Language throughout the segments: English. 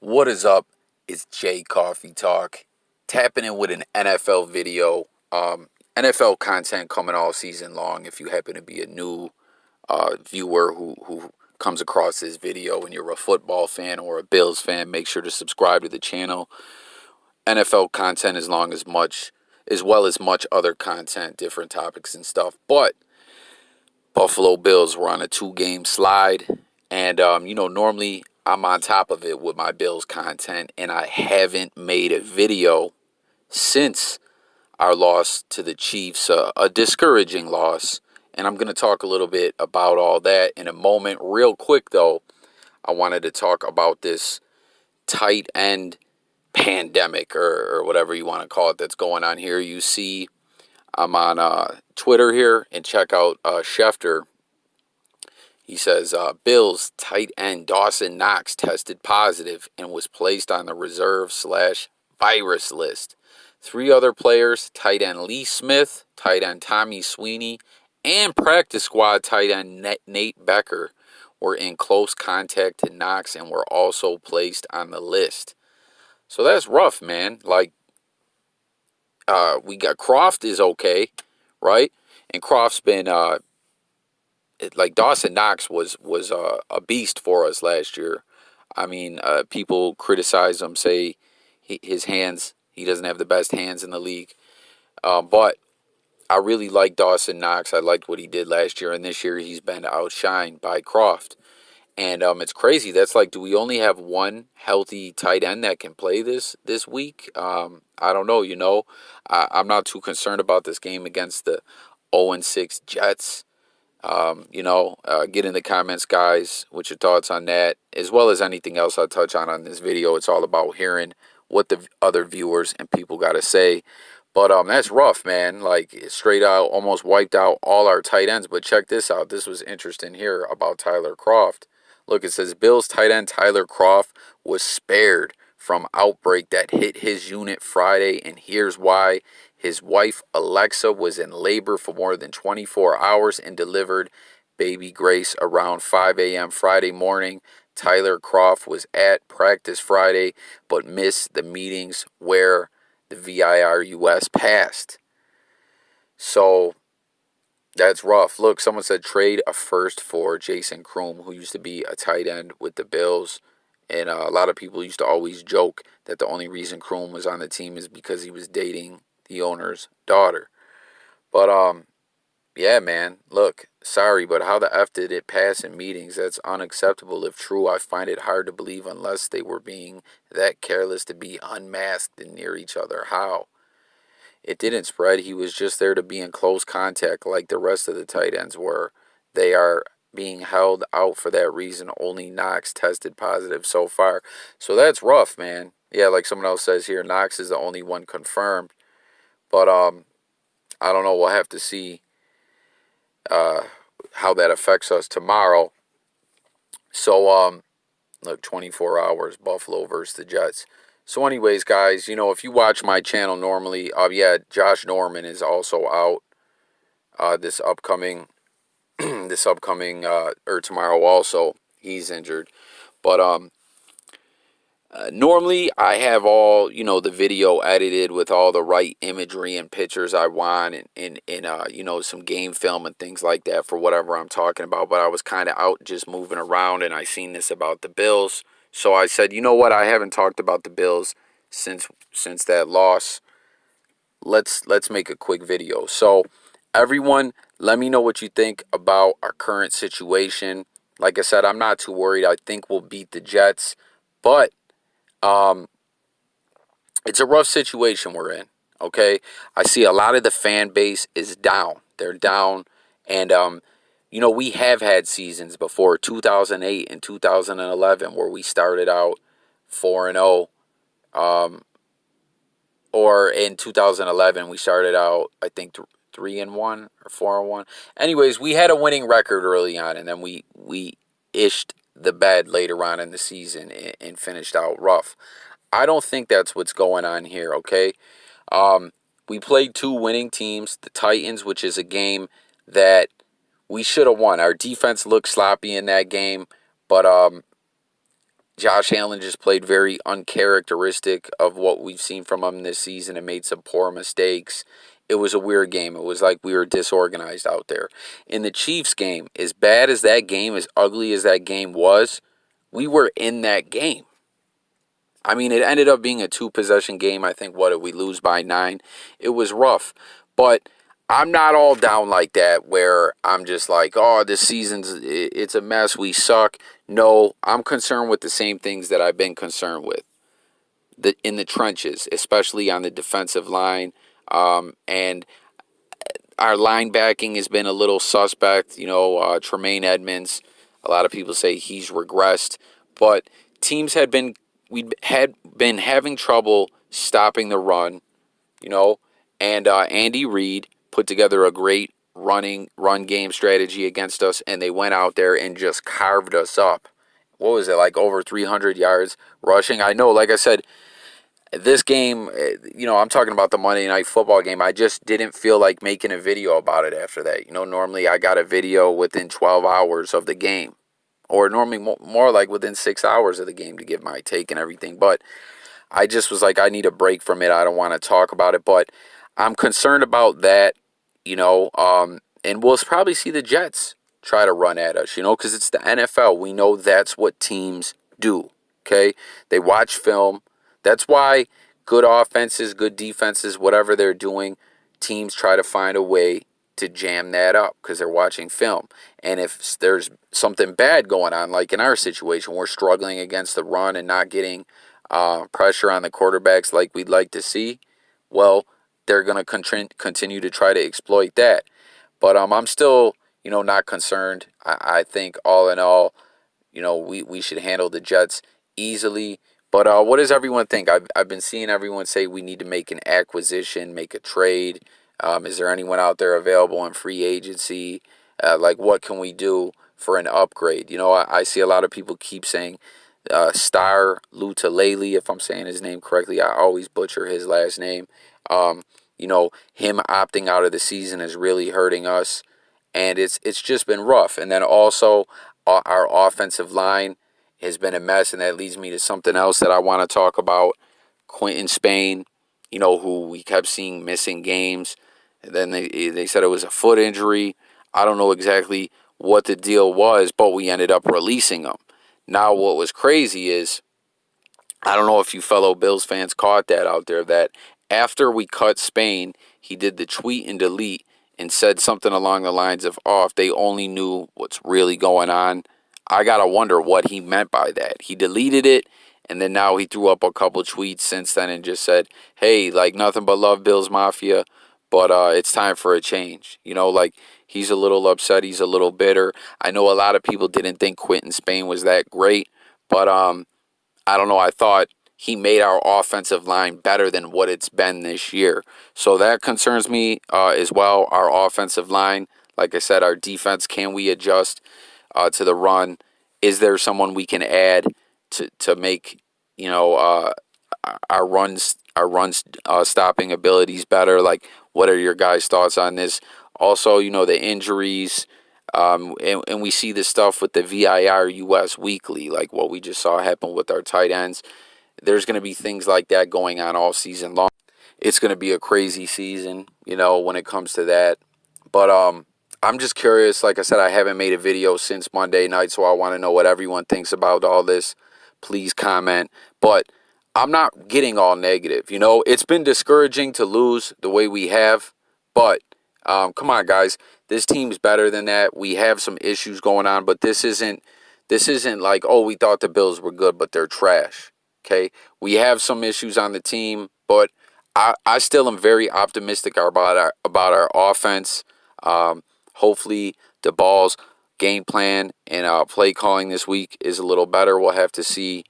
What is up? It's Jay Coffee Talk. Tapping in with an NFL video. NFL content coming all season long. If you happen to be a new viewer who comes across this video and you're a football fan or a Bills fan, make sure to subscribe to the channel. NFL content as well as much other content, different topics and stuff. But Buffalo Bills were on a 2-game slide. And, normally I'm on top of it with my Bills content, and I haven't made a video since our loss to the Chiefs, a discouraging loss. And I'm going to talk a little bit about all that in a moment. Real quick, though, I wanted to talk about this tight end pandemic or whatever you want to call it that's going on here. You see, I'm on Twitter here, and check out Schefter. He says, Bills tight end Dawson Knox tested positive and was placed on the reserve/virus list. 3 other players, tight end Lee Smith, tight end Tommy Sweeney, and practice squad tight end Nate Becker were in close contact to Knox and were also placed on the list. So that's rough, man. Like, we got Croft is okay, right? And Croft's been like Dawson Knox was a beast for us last year. I mean, people criticize him, say his hands, he doesn't have the best hands in the league. But I really like Dawson Knox. I liked what he did last year, and this year he's been outshined by Croft. And it's crazy. That's like, do we only have one healthy tight end that can play this week? I don't know. I'm not too concerned about this game against the 0-6 Jets. Get in the comments, guys, with your thoughts on that, as well as anything else I touch on this video. It's all about hearing what the other viewers and people got to say. But that's rough, man. Like, straight out, almost wiped out all our tight ends. But check this out. This was interesting here about Tyler Croft. Look, it says Bills tight end Tyler Croft was spared from outbreak that hit his unit Friday, and here's why. His wife, Alexa, was in labor for more than 24 hours and delivered baby Grace around 5 a.m. Friday morning. Tyler Croft was at practice Friday, but missed the meetings where the VIRUS passed. So that's rough. Look, someone said trade a first for Jason Kroom, who used to be a tight end with the Bills. And a lot of people used to always joke that the only reason Kroom was on the team is because he was dating the owner's daughter. But yeah, man, look, sorry, but how the F did it pass in meetings? That's unacceptable. If true, I find it hard to believe unless they were being that careless to be unmasked and near each other. How? It didn't spread. He was just there to be in close contact like the rest of the tight ends were. They are being held out for that reason. Only Knox tested positive so far. So that's rough, man. Yeah, like someone else says here, Knox is the only one confirmed. But I don't know. We'll have to see how that affects us tomorrow. So look, 24 hours, Buffalo versus the Jets. So anyways, guys, if you watch my channel normally, Josh Norman is also out this upcoming or tomorrow also. He's injured. But normally I have all, the video edited with all the right imagery and pictures I want and some game film and things like that for whatever I'm talking about. But I was kind of out just moving around, and I seen this about the Bills. So I said, you know what? I haven't talked about the Bills since that loss. Let's make a quick video. So everyone, let me know what you think about our current situation. Like I said, I'm not too worried. I think we'll beat the Jets, but it's a rough situation we're in. Okay, I see a lot of the fan base is down. They're down, and we have had seasons before, 2008 and 2011, where we started out 4-0. Or in 2011, we started out, I think, 3-1 or 4-1. Anyways, we had a winning record early on, and then we ished the bed later on in the season and finished out rough. I don't think that's what's going on here, okay? We played 2 winning teams, the Titans, which is a game that we should have won. Our defense looked sloppy in that game, but Josh Allen just played very uncharacteristic of what we've seen from him this season and made some poor mistakes. It was a weird game. It was like we were disorganized out there. In the Chiefs game, as bad as that game, as ugly as that game was, we were in that game. I mean, it ended up being a two-possession game. I think, what did we lose by 9? It was rough. But I'm not all down like that where I'm just like, oh, this season's, it's a mess. We suck. No, I'm concerned with the same things that I've been concerned with in the trenches, especially on the defensive line. And our linebacking has been a little suspect. Tremaine Edmonds, a lot of people say he's regressed. But teams we had been having trouble stopping the run, and Andy Reid put together a great run game strategy against us, and they went out there and just carved us up. What was it, like over 300 yards rushing? I know, like I said, this game, I'm talking about the Monday Night Football game. I just didn't feel like making a video about it after that. Normally I got a video within 12 hours of the game, or normally more like within 6 hours of the game to give my take and everything. But I just was like, I need a break from it. I don't want to talk about it, but I'm concerned about that, and we'll probably see the Jets try to run at us, because it's the NFL. We know that's what teams do, okay? They watch film. That's why good offenses, good defenses, whatever they're doing, teams try to find a way to jam that up because they're watching film. And if there's something bad going on, like in our situation, we're struggling against the run and not getting pressure on the quarterbacks like we'd like to see, well, they're going to continue to try to exploit that. But I'm still, not concerned. I think all in all, we should handle the Jets easily. But what does everyone think? I've been seeing everyone say we need to make an acquisition, make a trade. Is there anyone out there available in free agency? What can we do for an upgrade? I see a lot of people keep saying Star Lutalele, if I'm saying his name correctly. I always butcher his last name. Him opting out of the season is really hurting us, and it's just been rough. And then also our offensive line has been a mess, and that leads me to something else that I want to talk about. Quentin Spain, who we kept seeing missing games. And then they said it was a foot injury. I don't know exactly what the deal was, but we ended up releasing him. Now, what was crazy is, I don't know if you fellow Bills fans caught that out there, that after we cut Spain, he did the tweet and delete and said something along the lines of, oh, if they only knew what's really going on. I got to wonder what he meant by that. He deleted it, and then now he threw up a couple tweets since then and just said, hey, nothing but love, Bills Mafia, but it's time for a change. He's a little upset. He's a little bitter. I know a lot of people didn't think Quentin Spain was that great, but I don't know. I thought he made our offensive line better than what it's been this year. So that concerns me as well, our offensive line. Like I said, our defense, can we adjust to the run? Is there someone we can add to make our runs stopping abilities better? What are your guys' thoughts on this? Also, the injuries, and we see this stuff with the VIR US weekly, like what we just saw happen with our tight ends. There's going to be things like that going on all season long. It's going to be a crazy season, when it comes to that. But I'm just curious. Like I said, I haven't made a video since Monday night, so I want to know what everyone thinks about all this. Please comment. But I'm not getting all negative. It's been discouraging to lose the way we have. But come on, guys. This team's better than that. We have some issues going on, but this isn't like, oh, we thought the Bills were good, but they're trash. Okay, we have some issues on the team, but I still am very optimistic about our offense. Hopefully, the Ball's game plan and play calling this week is a little better. We'll have to see,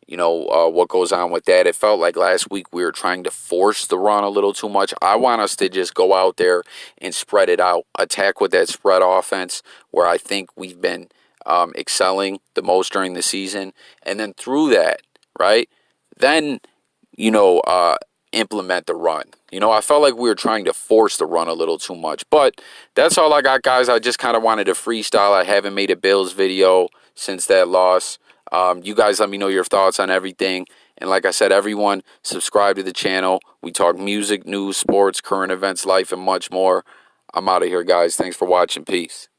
what goes on with that. It felt like last week we were trying to force the run a little too much. I want us to just go out there and spread it out, attack with that spread offense where I think we've been excelling the most during the season, and then through that, right, then implement the run. I felt like we were trying to force the run a little too much. But that's all I got, guys. I just kind of wanted to freestyle. I haven't made a Bills video since that loss. You guys let me know your thoughts on everything. And like I said, everyone, subscribe to the channel. We talk music, news, sports, current events, life, and much more. I'm out of here, guys. Thanks for watching. Peace.